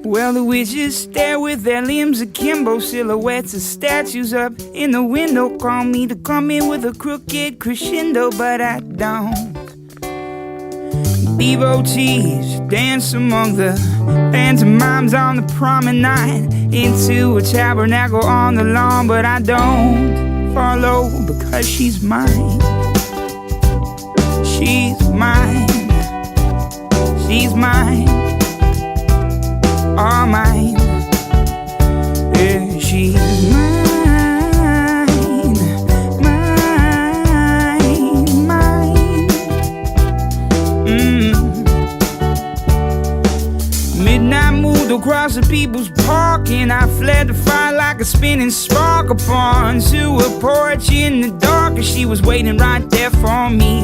Well, the witches stare with their limbs akimbo, silhouettes of statues up in the window. Call me to come in with a crooked crescendo, but I don't. Devotees dance among the pantomimes on the promenade, into a tabernacle on the lawn, but I don't follow because she's mine. She's mine. She's mine. All mine. Yeah, she's mine. Mine. Mine. Midnight moved across the people's park, and I fled the fire like a spinning spark upon to a porch in the dark, and she was waiting right there for me.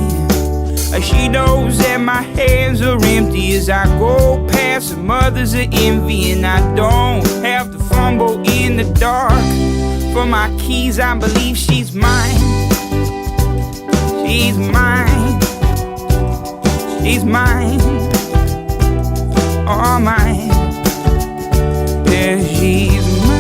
She knows that my hands are empty as I go past the mothers of envy, and I don't have to fumble in the dark for my keys. I believe she's mine. She's mine. She's mine. All mine. Yeah, she's mine.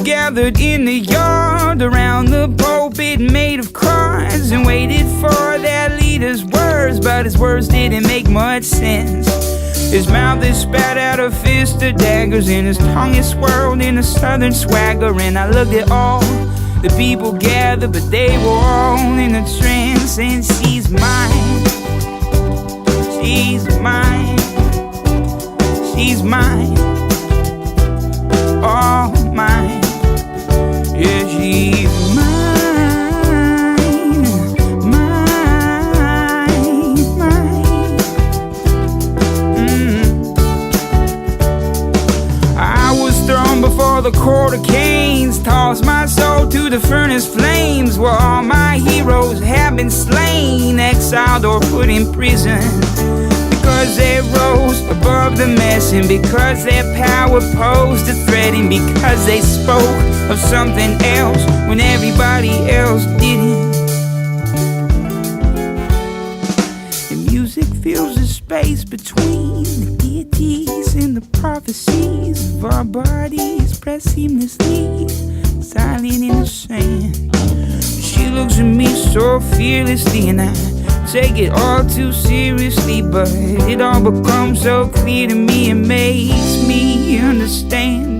Gathered in the yard around the pulpit made of cards, and waited for their leader's words, but his words didn't make much sense. His mouth is spat out a fist of daggers, and his tongue is swirled in a southern swagger. And I looked at all the people gathered, but they were all in a trance. And she's mine. She's mine. She's mine. All mine. Yeah, she's mine, mine, mine. I was thrown before the court of Canes, tossed my soul to the furnace flames, where all my heroes have been slain, exiled or put in prison, because they rose above the mess, and because their power posed a threat, and because they spoke of something else when everybody else didn't. And music fills the space between the deities and the prophecies of our bodies, pressed seamlessly, silent in the sand. She looks at me so fearlessly, and I take it all too seriously, but it all becomes so clear to me. It makes me understand